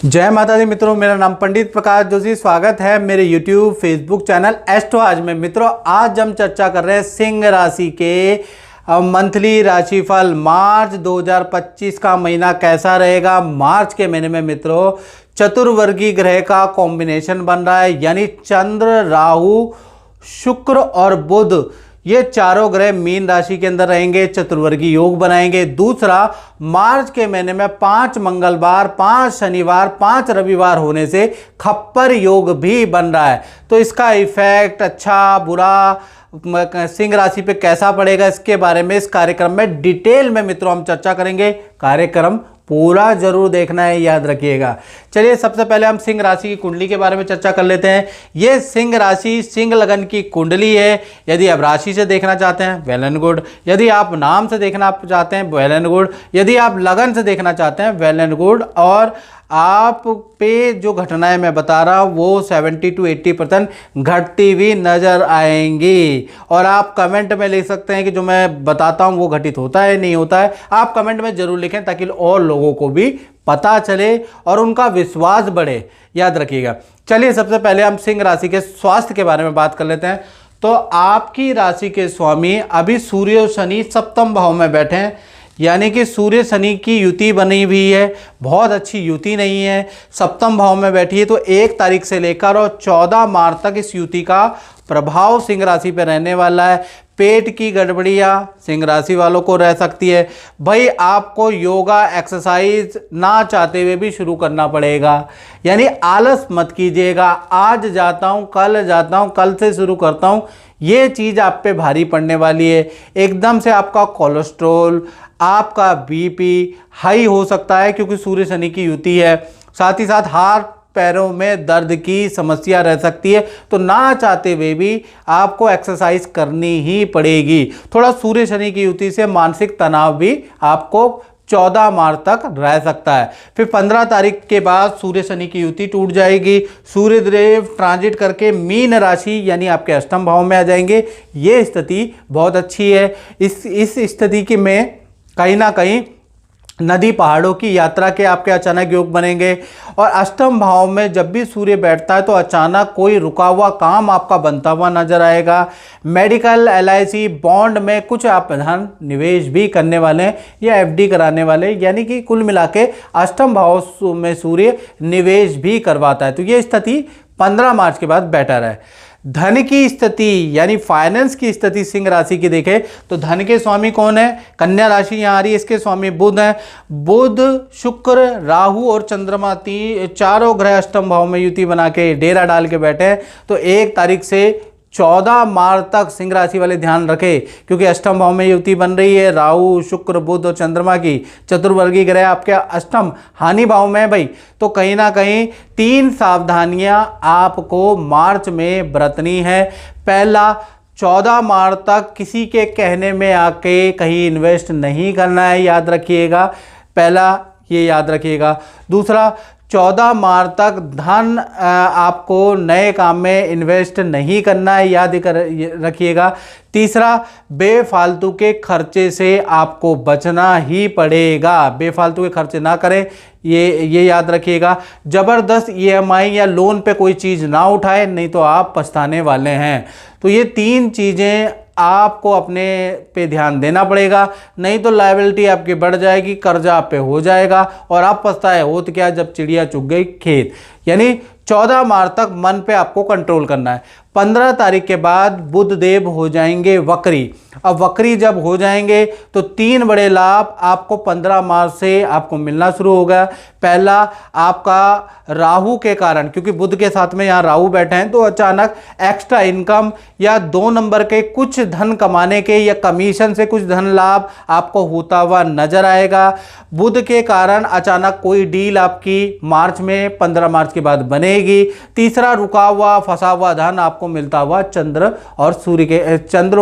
जय माता दी मित्रों, मेरा नाम पंडित प्रकाश जोशी। स्वागत है मेरे YouTube फेसबुक चैनल एस्ट्रो आज में। मित्रों, आज हम चर्चा कर रहे हैं सिंह राशि के मंथली राशिफल। मार्च 2025 का महीना कैसा रहेगा। मार्च के महीने में मित्रों चतुर्वर्गीय ग्रह का कॉम्बिनेशन बन रहा है, यानी चंद्र, राहु, शुक्र और बुध, ये चारों ग्रह मीन राशि के अंदर रहेंगे, चतुर्वर्गीय योग बनाएंगे। दूसरा, मार्च के महीने में 5 मंगलवार, 5 शनिवार, 5 रविवार होने से खप्पर योग भी बन रहा है। तो इसका इफेक्ट अच्छा बुरा सिंह राशि पे कैसा पड़ेगा, इसके बारे में इस कार्यक्रम में डिटेल में मित्रों हम चर्चा करेंगे। कार्यक्रम पूरा जरूर देखना है, याद रखिएगा। चलिए, सबसे पहले हम सिंह राशि की कुंडली के बारे में चर्चा कर लेते हैं। ये सिंह राशि सिंह लगन की कुंडली है। यदि आप राशि से देखना चाहते हैं वेल एंड गुड, यदि आप नाम से देखना चाहते हैं वेल एंड गुड, यदि आप लगन से देखना चाहते हैं वेल एंड गुड। और आप पे जो घटनाएं मैं बता रहा हूँ वो 70 to 80% घटती हुई नजर आएंगी। और आप कमेंट में लिख सकते हैं कि जो मैं बताता हूँ वो घटित होता है नहीं होता है। आप कमेंट में जरूर लिखें ताकि और लोगों को भी पता चले और उनका विश्वास बढ़े, याद रखिएगा। चलिए, सबसे पहले हम सिंह राशि के स्वास्थ्य के बारे में बात कर लेते हैं। तो आपकी राशि के स्वामी अभी सूर्य और शनि सप्तम भाव में बैठे हैं, यानी कि सूर्य शनि की युति बनी हुई है। बहुत अच्छी युति नहीं है, सप्तम भाव में बैठी है। तो 1 तारीख से लेकर और 14 मार्च तक इस युति का प्रभाव सिंह राशि पर रहने वाला है। पेट की गड़बड़ियाँ सिंह राशि वालों को रह सकती है। भाई, आपको योगा एक्सरसाइज ना चाहते हुए भी शुरू करना पड़ेगा, यानी आलस मत कीजिएगा। आज जाता हूँ, कल जाता हूँ, कल से शुरू करता हूँ, ये चीज़ आप पे भारी पड़ने वाली है। एकदम से आपका कोलेस्ट्रॉल, आपका बीपी हाई हो सकता है क्योंकि सूर्य शनि की युति है। साथ ही साथ हाथ पैरों में दर्द की समस्या रह सकती है। तो ना चाहते हुए भी आपको एक्सरसाइज करनी ही पड़ेगी। थोड़ा सूर्य शनि की युति से मानसिक तनाव भी आपको 14 मार्च तक रह सकता है। फिर 15 तारीख के बाद सूर्य शनि की युति टूट जाएगी। सूर्य देव ट्रांजिट करके मीन राशि यानी आपके अष्टम भाव में आ जाएंगे। ये स्थिति बहुत अच्छी है। इस स्थिति की में कहीं ना कहीं नदी पहाड़ों की यात्रा के आपके अचानक योग बनेंगे। और अष्टम भाव में जब भी सूर्य बैठता है तो अचानक कोई रुका हुआ काम आपका बनता हुआ नजर आएगा। मेडिकल, LIC, बॉन्ड में कुछ आप धन निवेश भी करने वाले हैं या FD कराने वाले, यानी कि कुल मिला के अष्टम भाव में सूर्य निवेश भी करवाता है। तो ये स्थिति 15 मार्च के बाद बेटर है। धन की स्थिति यानी फाइनेंस की स्थिति सिंह राशि की देखें तो धन के स्वामी कौन है, कन्या राशि यहाँ आ रही है, इसके स्वामी बुध हैं। बुध, शुक्र, राहु और चंद्रमा चारों ग्रह अष्टम भाव में युति बना के डेरा डाल के बैठे हैं। तो 1 तारीख से 14 मार्च तक सिंह राशि वाले ध्यान रखें, क्योंकि अष्टम भाव में युति बन रही है। राहु, शुक्र, बुध और चंद्रमा की चतुर्वर्गीय ग्रह आपके अष्टम हानि भाव में है भाई। तो कहीं ना कहीं 3 सावधानियां आपको मार्च में बरतनी है। पहला, 14 मार्च तक किसी के कहने में आके कहीं इन्वेस्ट नहीं करना है, याद रखिएगा। पहला ये याद रखिएगा। दूसरा, 14 मार्च तक धन आपको नए काम में इन्वेस्ट नहीं करना है, याद रखिएगा। तीसरा, बेफालतू के खर्चे से आपको बचना ही पड़ेगा। बेफालतू के खर्चे ना करें, ये याद रखिएगा। ज़बरदस्त EMI या लोन पे कोई चीज़ ना उठाएं, नहीं तो आप पछताने वाले हैं। तो ये 3 चीज़ें आपको अपने पे ध्यान देना पड़ेगा, नहीं तो लायबिलिटी आपकी बढ़ जाएगी, कर्जा आप पे हो जाएगा और आप पछताए होत क्या जब चिड़िया चुग गई खेत। यानी 14 मार्च तक मन पे आपको कंट्रोल करना है। 15 तारीख के बाद बुध देव हो जाएंगे वक्री। अब वक्री जब हो जाएंगे तो 3 बड़े लाभ आपको 15 मार्च से आपको मिलना शुरू होगा। पहला, आपका राहु के कारण, क्योंकि बुध के साथ में यहाँ राहु बैठे हैं, तो अचानक एक्स्ट्रा इनकम या 2 नंबर के कुछ धन कमाने के या कमीशन से कुछ धन लाभ आपको होता हुआ नजर आएगा। बुध के कारण अचानक कोई डील आपकी मार्च में 15 मार्च के बाद बनेगी। तीसरा, रुका हुआ फंसा हुआ धन आपको मिलता हुआ चंद्र और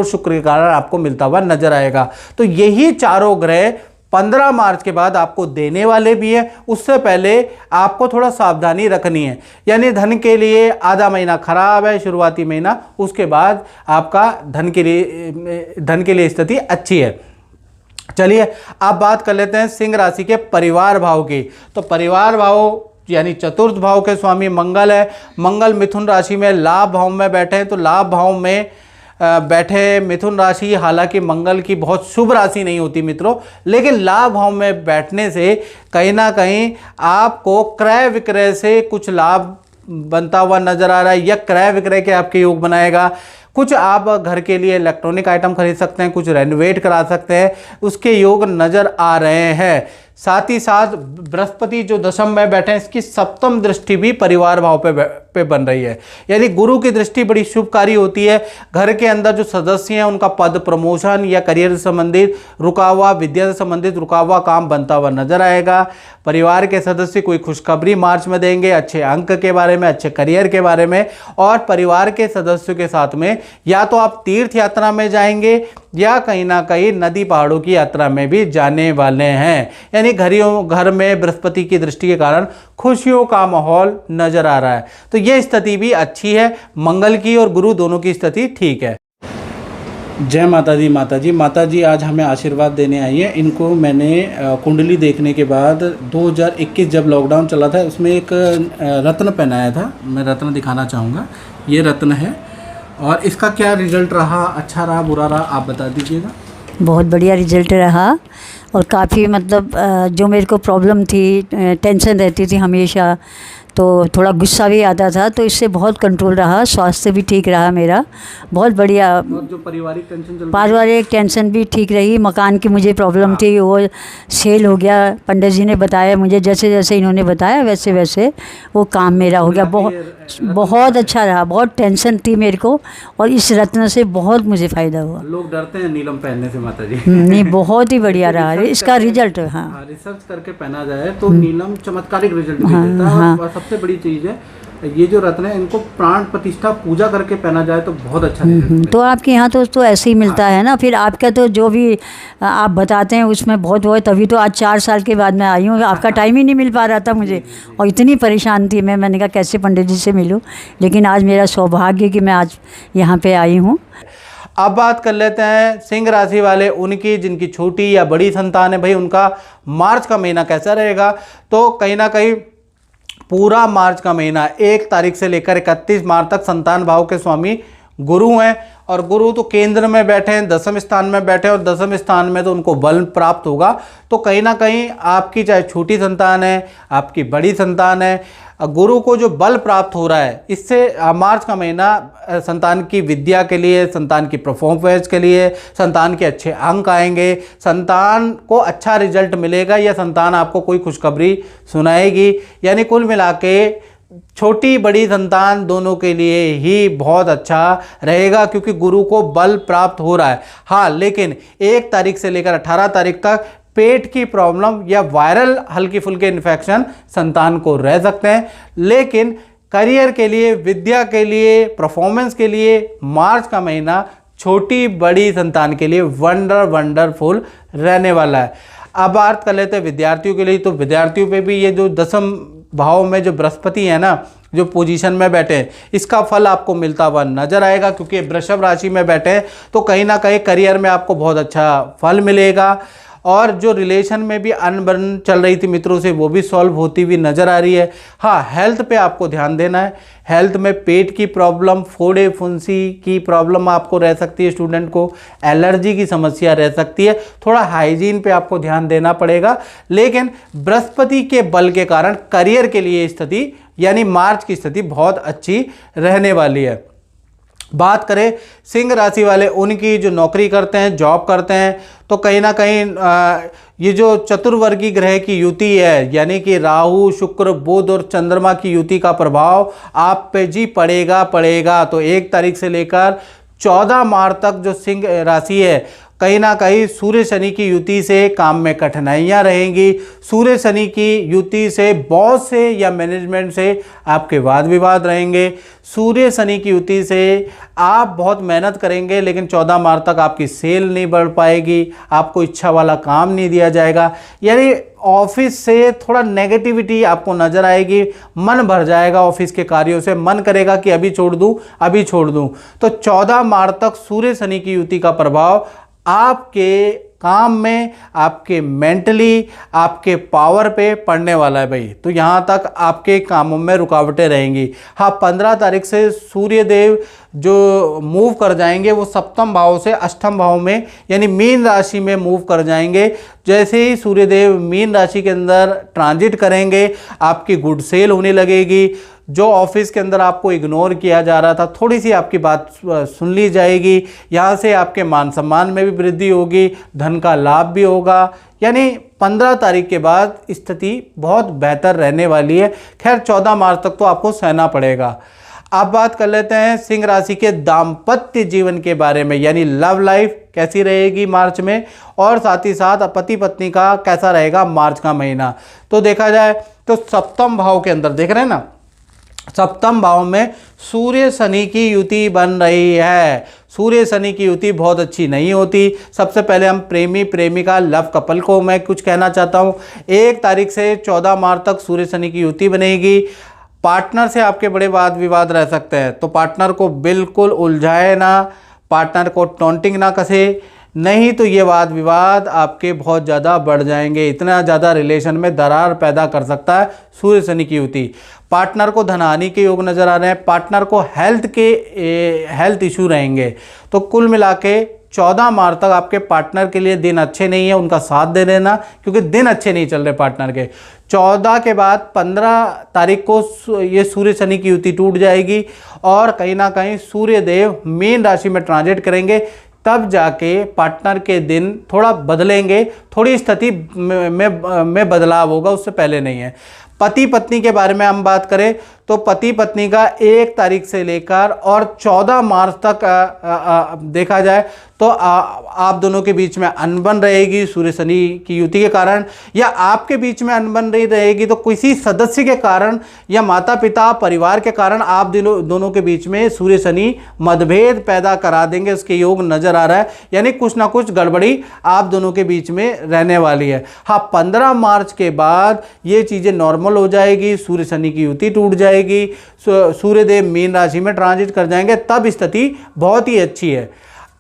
शुक्र के कारण आपको मिलता हुआ नजर आएगा। तो यही चारों ग्रह 15 मार्च के बाद आपको देने वाले भी है। उससे पहले आपको थोड़ा सावधानी रखनी है, यानी धन के लिए आधा महीना खराब है, शुरुआती महीना, उसके बाद आपका धन के लिए स्थिति अच्छी है। चलिए अब बात कर लेते हैं सिंह राशि के परिवार भाव की। तो परिवार भाव यानी चतुर्थ भाव के स्वामी मंगल है। मंगल मिथुन राशि में लाभ भाव में बैठे हैं, तो लाभ भाव में बैठे मिथुन राशि हालांकि मंगल की बहुत शुभ राशि नहीं होती मित्रों, लेकिन लाभ भाव में बैठने से कहीं ना कहीं आपको क्रय विक्रय से कुछ लाभ बनता हुआ नजर आ रहा है, या क्रय विक्रय के आपके योग बनाएगा। कुछ आप घर के लिए इलेक्ट्रॉनिक आइटम खरीद सकते हैं, कुछ रेनोवेट करा सकते हैं, उसके योग नजर आ रहे हैं। साथ ही साथ बृहस्पति जो दशम में बैठे हैं, इसकी सप्तम दृष्टि भी परिवार भाव पे बन रही है, यानी गुरु की दृष्टि बड़ी शुभकारी होती है। घर के अंदर जो सदस्य हैं उनका पद प्रमोशन या करियर से संबंधित रुका हुआ, विद्या से संबंधित रुका हुआ काम बनता हुआ नजर आएगा। परिवार के सदस्य कोई खुशखबरी मार्च में देंगे, अच्छे अंक के बारे में, अच्छे करियर के बारे में। और परिवार के सदस्यों के साथ में या तो आप तीर्थ यात्रा में जाएंगे या कहीं ना कहीं नदी पहाड़ों की यात्रा में भी जाने वाले हैं, यानी घर में बृहस्पति की दृष्टि के कारण खुशियों का माहौल नजर आ रहा है। तो ये स्थिति भी अच्छी है, मंगल की और गुरु दोनों की स्थिति ठीक है। जय माता दी। माता जी आज हमें आशीर्वाद देने आई है। इनको मैंने कुंडली देखने के बाद 2021 जब लॉकडाउन चला था उसमें एक रत्न पहनाया था, मैं रत्न दिखाना चाहूँगा। ये रत्न है और इसका क्या रिजल्ट रहा, अच्छा रहा बुरा रहा, आप बता दीजिएगा। बहुत बढ़िया रिजल्ट रहा और काफ़ी मतलब जो मेरे को प्रॉब्लम थी, टेंशन रहती थी हमेशा, तो थोड़ा गुस्सा भी आता था, तो इससे बहुत कंट्रोल रहा, स्वास्थ्य भी ठीक रहा मेरा, बहुत बढ़िया। और जो पारिवारिक टेंशन भी ठीक रही। मकान की मुझे प्रॉब्लम थी, वो सेल हो गया। पंडित जी ने बताया मुझे, जैसे जैसे इन्होंने बताया वैसे वैसे वो काम मेरा हो गया। बहुत अच्छा रहा, बहुत टेंशन थी मेरे को और इस रत्न से बहुत मुझे फ़ायदा हुआ। लोग डरते हैं नीलम पहनने से माता जी। नहीं, बहुत ही बढ़िया रहा इसका रिजल्ट। हाँ, रिसर्च करके पहना जाए तो नीलम चमत्कारिक रिजल्ट भी देता है। और सबसे बड़ी चीज़ है ये जो रत्न है, इनको प्राण प्रतिष्ठा पूजा करके पहना जाए तो बहुत अच्छा रिजल्ट। तो आपके यहाँ तो ऐसे ही मिलता है ना। फिर आपका तो जो भी आप बताते हैं उसमें बहुत वो है, तभी तो आज 4 साल के बाद मैं आई हूँ। आपका टाइम ही नहीं मिल पा रहा था मुझे और इतनी परेशान थी मैंने कहा कैसे पंडित जी से मिलूँ, लेकिन आज मेरा सौभाग्य कि मैं आज यहाँ पे आई हूँ। अब बात कर लेते हैं सिंह राशि वाले उनकी, जिनकी छोटी या बड़ी संतान है। भाई उनका मार्च का महीना कैसा रहेगा? तो कहीं ना कहीं पूरा मार्च का महीना 1 तारीख से लेकर 31 मार्च तक संतान भाव के स्वामी गुरु हैं, और गुरु तो केंद्र में बैठे हैं, दसम स्थान में बैठे हैं, और दसम स्थान में तो उनको बल प्राप्त होगा। तो कहीं ना कहीं आपकी चाहे छोटी संतान है, आपकी बड़ी संतान है, गुरु को जो बल प्राप्त हो रहा है, इससे मार्च का महीना संतान की विद्या के लिए, संतान की परफॉर्मेंस के लिए, संतान के अच्छे अंक आएंगे, संतान को अच्छा रिजल्ट मिलेगा, या संतान आपको कोई खुशखबरी सुनाएगी। यानी कुल मिला के छोटी बड़ी संतान दोनों के लिए ही बहुत अच्छा रहेगा, क्योंकि गुरु को बल प्राप्त हो रहा है। हाँ, लेकिन 1 तारीख से लेकर 18 तारीख तक पेट की प्रॉब्लम या वायरल हल्की फुल्के इन्फेक्शन संतान को रह सकते हैं। लेकिन करियर के लिए, विद्या के लिए, परफॉर्मेंस के लिए मार्च का महीना छोटी बड़ी संतान के लिए वंडरफुल रहने वाला है। अब बात कर लेते हैं विद्यार्थियों के लिए। तो विद्यार्थियों पे भी ये जो दसम भाव में जो बृहस्पति है ना, जो पोजीशन में बैठे हैं, इसका फल आपको मिलता हुआ नजर आएगा, क्योंकि वृषभ राशि में बैठे हैं। तो कहीं ना कहीं करियर में आपको बहुत अच्छा फल मिलेगा, और जो रिलेशन में भी अनबन चल रही थी मित्रों से, वो भी सॉल्व होती हुई नज़र आ रही है। हाँ, हेल्थ पे आपको ध्यान देना है। हेल्थ में पेट की प्रॉब्लम, फोड़े फुंसी की प्रॉब्लम आपको रह सकती है, स्टूडेंट को एलर्जी की समस्या रह सकती है, थोड़ा हाइजीन पे आपको ध्यान देना पड़ेगा। लेकिन बृहस्पति के बल के कारण करियर के लिए स्थिति, यानी मार्च की स्थिति बहुत अच्छी रहने वाली है। बात करें सिंह राशि वाले उनकी, जो नौकरी करते हैं, जॉब करते हैं, तो कहीं ना कहीं ये जो चतुर्वर्गी ग्रह की युति है, यानी कि राहु, शुक्र, बुध और चंद्रमा की युति का प्रभाव आप पे जी पड़ेगा। तो 1 तारीख से लेकर 14 मार्च तक जो सिंह राशि है, कहीं ना कहीं सूर्य शनि की युति से काम में कठिनाइयां रहेंगी। सूर्य शनि की युति से बॉस से या मैनेजमेंट से आपके वाद विवाद रहेंगे। सूर्य शनि की युति से आप बहुत मेहनत करेंगे, लेकिन 14 मार्च तक आपकी सेल नहीं बढ़ पाएगी, आपको इच्छा वाला काम नहीं दिया जाएगा। यानी ऑफिस से थोड़ा नेगेटिविटी आपको नजर आएगी, मन भर जाएगा ऑफिस के कार्यों से, मन करेगा कि अभी छोड़ दूं। तो 14 मार्च तक सूर्य शनि की युति का प्रभाव आपके काम में, आपके मेंटली, आपके पावर पे पड़ने वाला है भाई। तो यहाँ तक आपके कामों में रुकावटें रहेंगी। हाँ, 15 तारीख से सूर्य देव जो मूव कर जाएंगे वो सप्तम भाव से अष्टम भाव में यानी मीन राशि में मूव कर जाएंगे। जैसे ही सूर्य देव मीन राशि के अंदर ट्रांजिट करेंगे, आपकी गुड सेल होने लगेगी। जो ऑफिस के अंदर आपको इग्नोर किया जा रहा था, थोड़ी सी आपकी बात सुन ली जाएगी। यहाँ से आपके मान सम्मान में भी वृद्धि होगी, धन का लाभ भी होगा। यानी 15 तारीख के बाद स्थिति बहुत बेहतर रहने वाली है। खैर 14 मार्च तक तो आपको सहना पड़ेगा। अब बात कर लेते हैं सिंह राशि के दाम्पत्य जीवन के बारे में, यानी लव लाइफ कैसी रहेगी मार्च में, और साथ ही साथ पति पत्नी का कैसा रहेगा मार्च का महीना। तो देखा जाए तो सप्तम भाव के अंदर देख रहे हैं ना, सप्तम भाव में सूर्य शनि की युति बन रही है। सूर्य शनि की युति बहुत अच्छी नहीं होती। सबसे पहले हम प्रेमी प्रेमिका लव कपल को मैं कुछ कहना चाहता हूँ। 1 तारीख से 14 मार्च तक सूर्य शनि की युति बनेगी। पार्टनर से आपके बड़े वाद विवाद रह सकते हैं, तो पार्टनर को बिल्कुल उलझाए ना, पार्टनर को टॉन्टिंग ना कसे, नहीं तो ये वाद विवाद आपके बहुत ज़्यादा बढ़ जाएंगे। इतना ज़्यादा रिलेशन में दरार पैदा कर सकता है सूर्य शनि की युति। पार्टनर को धनहानि के योग नज़र आ रहे हैं, पार्टनर को हेल्थ इशू रहेंगे। तो कुल मिला के 14 मार्च तक आपके पार्टनर के लिए दिन अच्छे नहीं है, उनका साथ दे देना, क्योंकि दिन अच्छे नहीं चल रहे पार्टनर के। 14 के बाद 15 तारीख को ये सूर्य शनि की युति टूट जाएगी और कहीं ना कहीं सूर्य देव मीन राशि में ट्रांजिट करेंगे। तब जाके पार्टनर के दिन थोड़ा बदलेंगे, थोड़ी स्थिति में बदलाव होगा, उससे पहले नहीं है। पति पत्नी के बारे में हम बात करें तो पति पत्नी का 1 तारीख से लेकर और 14 मार्च तक देखा जाए तो आप दोनों के बीच में अनबन रहेगी सूर्य शनि की युति के कारण, या आपके बीच में अनबन नहीं रहेगी तो किसी सदस्य के कारण या माता पिता परिवार के कारण आप दोनों के बीच में सूर्य शनि मतभेद पैदा करा देंगे, उसके योग नजर आ रहा है। यानी कुछ ना कुछ गड़बड़ी आप दोनों के बीच में रहने वाली है। हाँ, 15 मार्च के बाद ये चीज़ें नॉर्मल हो जाएगी, सूर्य शनि की युति टूट जाएगी, सूर्यदेव मीन राशि में ट्रांजिट कर जाएंगे, तब स्थिति बहुत ही अच्छी है।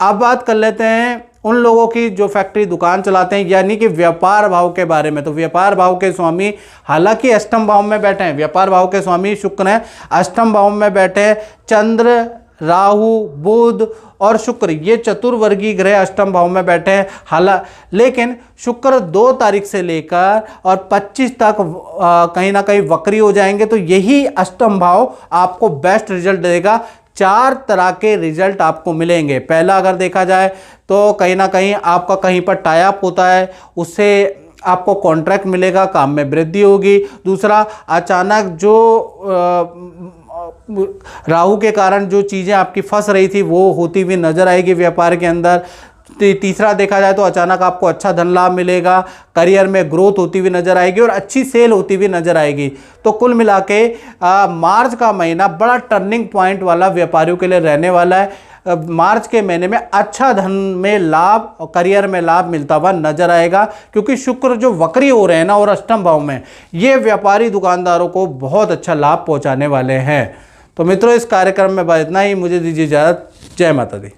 अब बात कर लेते हैं उन लोगों की जो फैक्ट्री दुकान चलाते हैं, यानी कि व्यापार भाव के बारे में। तो व्यापार भाव के स्वामी हालांकि अष्टम भाव में बैठे हैं, व्यापार भाव के स्वामी शुक्र हैं, अष्टम भाव में बैठे हैं। चंद्र, राहु, बुध और शुक्र ये चतुर्वर्गीय ग्रह अष्टम भाव में बैठे हैं। लेकिन शुक्र 2 तारीख से लेकर और 25 तक कहीं ना कहीं वक्री हो जाएंगे, तो यही अष्टम भाव आपको बेस्ट रिजल्ट देगा। 4 तरह के रिजल्ट आपको मिलेंगे। पहला अगर देखा जाए तो कहीं ना कहीं आपका कहीं पर टाई अप होता है, उससे आपको कॉन्ट्रैक्ट मिलेगा, काम में वृद्धि होगी। दूसरा, अचानक जो राहु के कारण जो चीज़ें आपकी फंस रही थी वो होती हुई नजर आएगी व्यापार के अंदर। तीसरा देखा जाए तो अचानक आपको अच्छा धन लाभ मिलेगा, करियर में ग्रोथ होती हुई नजर आएगी और अच्छी सेल होती हुई नजर आएगी। तो कुल मिला के मार्च का महीना बड़ा टर्निंग पॉइंट वाला व्यापारियों के लिए रहने वाला है। मार्च के महीने में अच्छा धन में लाभ और करियर में लाभ मिलता हुआ नजर आएगा, क्योंकि शुक्र जो वक्री हो रहे हैं ना और अष्टम भाव में, ये व्यापारी दुकानदारों को बहुत अच्छा लाभ पहुंचाने वाले हैं। तो मित्रों, इस कार्यक्रम में बस इतना ही। मुझे दीजिए इजाजत। जय माता दी।